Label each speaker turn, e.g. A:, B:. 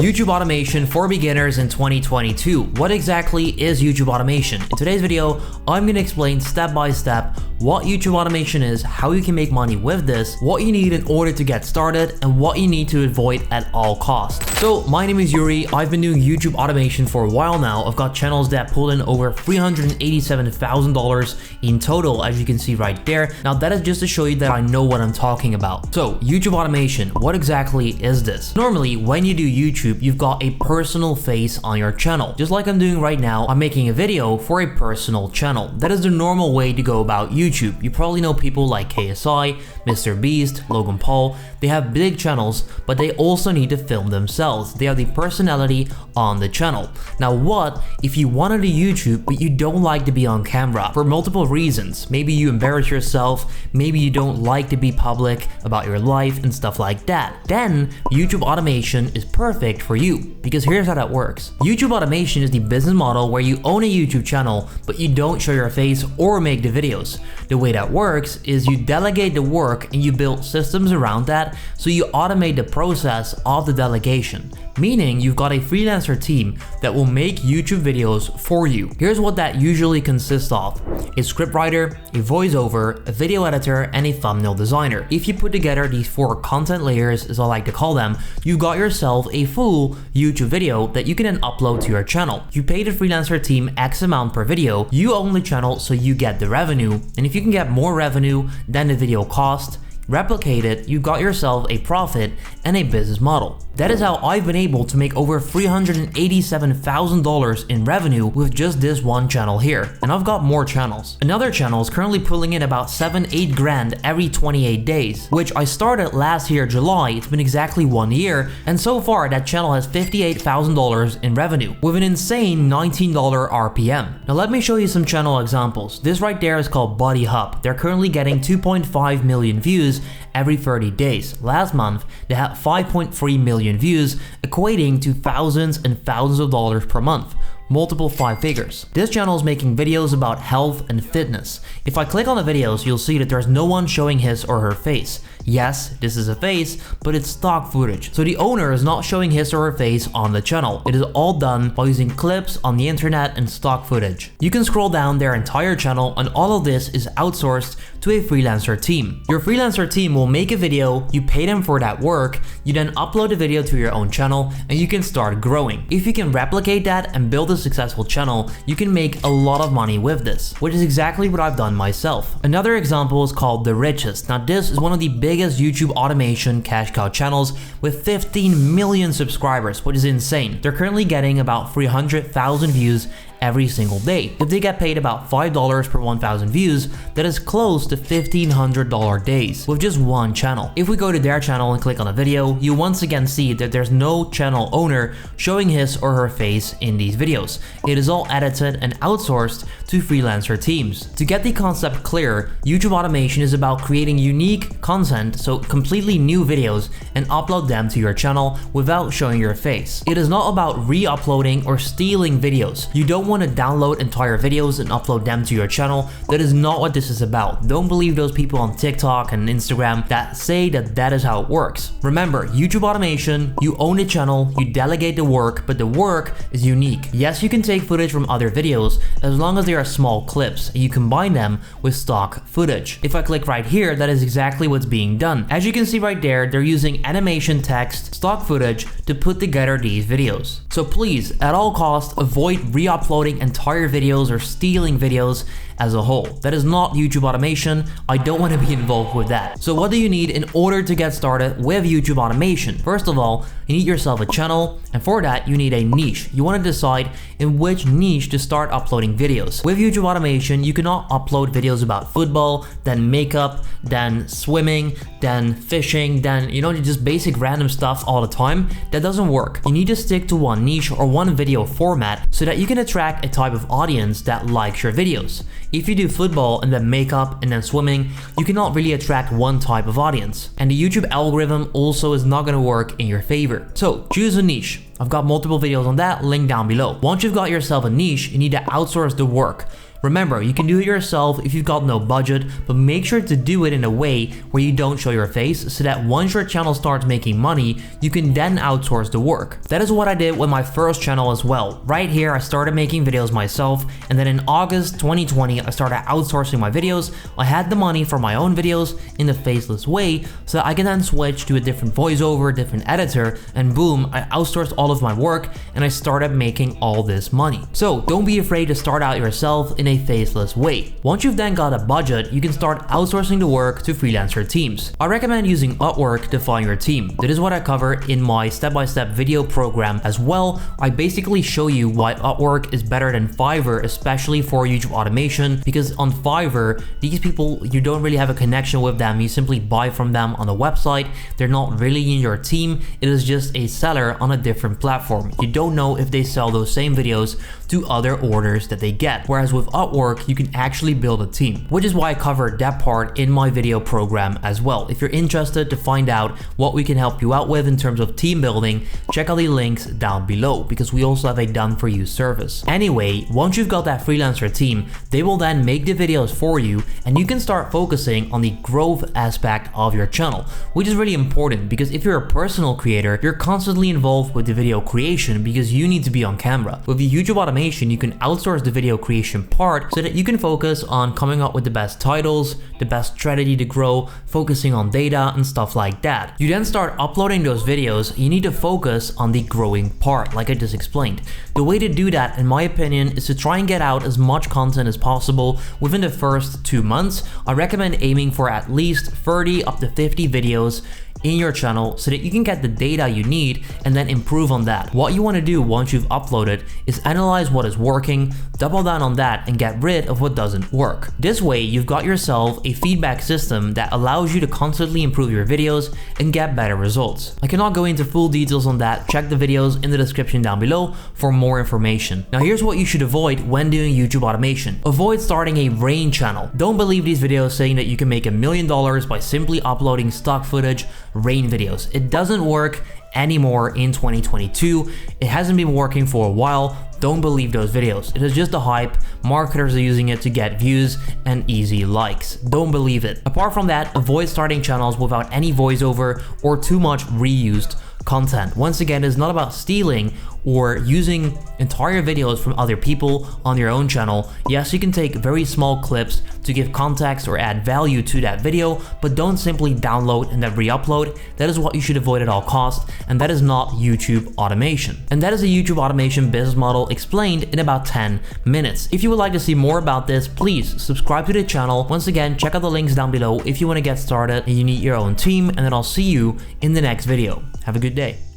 A: YouTube automation for beginners in 2022. What exactly is YouTube automation? In today's video, I'm going to explain step by step what YouTube automation is, how you can make money with this, what you need in order to get started, and what you need to avoid at all costs. So my name is Youri. I've been doing YouTube automation for a while now. I've got channels that pulled in over $387,000 in total, as you can see right there. Now that is just to show you that I know what I'm talking about. So YouTube automation, what exactly is this? Normally, when you do YouTube, you've got a personal face on your channel. Just like I'm doing right now, I'm making a video for a personal channel. That is the normal way to go about YouTube. You probably know people like KSI, Mr. Beast, Logan Paul. They have big channels, but they also need to film themselves. They are the personality on the channel. Now what if you want to do YouTube, but you don't like to be on camera for multiple reasons? Maybe you embarrass yourself, maybe you don't like to be public about your life and stuff like that. Then YouTube automation is perfect for you, because here's how that works. YouTube automation is the business model where you own a YouTube channel, but you don't show your face or make the videos. The way that works is you delegate the work and you build systems around that, so you automate the process of the delegation. Meaning you've got a freelancer team that will make YouTube videos for you. Here's what that usually consists of: a scriptwriter, a voiceover, a video editor, and a thumbnail designer. If you put together these 4 content layers, as I like to call them, you got yourself a full YouTube video that you can then upload to your channel. You pay the freelancer team X amount per video, you own the channel, so you get the revenue, and if you can get more revenue than the video cost, replicate it, you got yourself a profit and a business model. That is how I've been able to make over $387,000 in revenue with just this one channel here. And I've got more channels. Another channel is currently pulling in about 7-8 grand every 28 days, which I started last year July. It's been exactly 1 year, and so far that channel has $58,000 in revenue with an insane $19 RPM. Now let me show you some channel examples. This right there is called Body Hub. They're currently getting 2.5 million views every 30 days. Last month, they had 5.3 million views, equating to thousands and thousands of dollars per month. Multiple 5 figures. This channel is making videos about health and fitness. If I click on the videos, you'll see that there's no one showing his or her face. Yes, this is a face, but it's stock footage. So the owner is not showing his or her face on the channel. It is all done by using clips on the internet and stock footage. You can scroll down their entire channel, and all of this is outsourced to a freelancer team. Your freelancer team will make a video, you pay them for that work, you then upload the video to your own channel, and you can start growing. If you can replicate that and build a successful channel, you can make a lot of money with this, which is exactly what I've done myself. Another example is called The Richest. Now this is one of the biggest YouTube automation cash cow channels with 15 million subscribers, which is insane. They're currently getting about 300,000 views every single day. If they get paid about $5 per 1,000 views, that is close to $1,500 days with just one channel. If we go to their channel and click on a video, you once again see that there's no channel owner showing his or her face in these videos. It is all edited and outsourced to freelancer teams. To get the concept clear, YouTube automation is about creating unique content, so completely new videos, and upload them to your channel without showing your face. It is not about re-uploading or stealing videos. You don't want to download entire videos and upload them to your channel. That is not what this is about. Don't believe those people on TikTok and Instagram that say that that is how it works. Remember, YouTube automation, you own the channel, you delegate the work, but the work is unique. Yes, you can take footage from other videos as long as they are small clips and you combine them with stock footage. If I click right here, that is exactly what's being done. As you can see right there, they're using animation, text, stock footage to put together these videos. So please, at all costs, avoid re-uploading entire videos or stealing videos as a whole. That is not YouTube automation. I don't want to be involved with that. So what do you need in order to get started with YouTube automation? First of all, you need yourself a channel, and for that you need a niche. You want to decide in which niche to start uploading videos. With YouTube automation, you cannot upload videos about football, then makeup, then swimming, then fishing, then just basic random stuff all the time. That doesn't work. You need to stick to one niche or one video format so that you can attract a type of audience that likes your videos. If you do football and then makeup and then swimming, you cannot really attract one type of audience. And the YouTube algorithm also is not going to work in your favor. So choose a niche. I've got multiple videos on that, link down below. Once you've got yourself a niche, you need to outsource the work. Remember, you can do it yourself if you've got no budget, but make sure to do it in a way where you don't show your face so that once your channel starts making money, you can then outsource the work. That is what I did with my first channel as well. Right here, I started making videos myself, and then in August 2020, I started outsourcing my videos. I had the money for my own videos in a faceless way, so that I can then switch to a different voiceover, different editor, and boom, I outsourced all of my work and I started making all this money. So don't be afraid to start out yourself in a faceless way. Once you've then got a budget, you can start outsourcing the work to freelancer teams. I recommend using Upwork to find your team. That is what I cover in my step-by-step video program as well. I basically show you why Upwork is better than Fiverr, especially for YouTube automation, because on Fiverr, these people, you don't really have a connection with them. You simply buy from them on the website. They're not really in your team. It is just a seller on a different platform. You don't know if they sell those same videos to other orders that they get. Whereas with Upwork, you can actually build a team, which is why I covered that part in my video program as well. If you're interested to find out what we can help you out with in terms of team building, check out the links down below, because we also have a done for you service. Anyway, once you've got that freelancer team, they will then make the videos for you, and you can start focusing on the growth aspect of your channel, which is really important, because if you're a personal creator, you're constantly involved with the video creation because you need to be on camera. With the YouTube automation, you can outsource the video creation part so that you can focus on coming up with the best titles, the best strategy to grow, focusing on data and stuff like that. You then start uploading those videos. You need to focus on the growing part, like I just explained. The way to do that, in my opinion, is to try and get out as much content as possible within the first 2 months. I recommend aiming for at least 30 up to 50 videos in your channel so that you can get the data you need and then improve on that. What you want to do once you've uploaded is analyze what is working, double down on that, and get rid of what doesn't work. This way, you've got yourself a feedback system that allows you to constantly improve your videos and get better results. I cannot go into full details on that. Check the videos in the description down below for more information. Now here's what you should avoid when doing YouTube automation. Avoid starting a rain channel. Don't believe these videos saying that you can make $1 million by simply uploading stock footage, rain videos. It doesn't work anymore in 2022. It hasn't been working for a while. Don't believe those videos. It is just a hype. Marketers are using it to get views and easy likes. Don't believe it. Apart from that, avoid starting channels without any voiceover or too much reused content. Once again, it's not about stealing or using entire videos from other people on your own channel. Yes, you can take very small clips to give context or add value to that video, but don't simply download and then re-upload. That is what you should avoid at all costs, and that is not YouTube automation. And that is a YouTube automation business model explained in about 10 minutes. If you would like to see more about this, please subscribe to the channel. Once again, check out the links down below if you want to get started and you need your own team, and then I'll see you in the next video. Have a good day.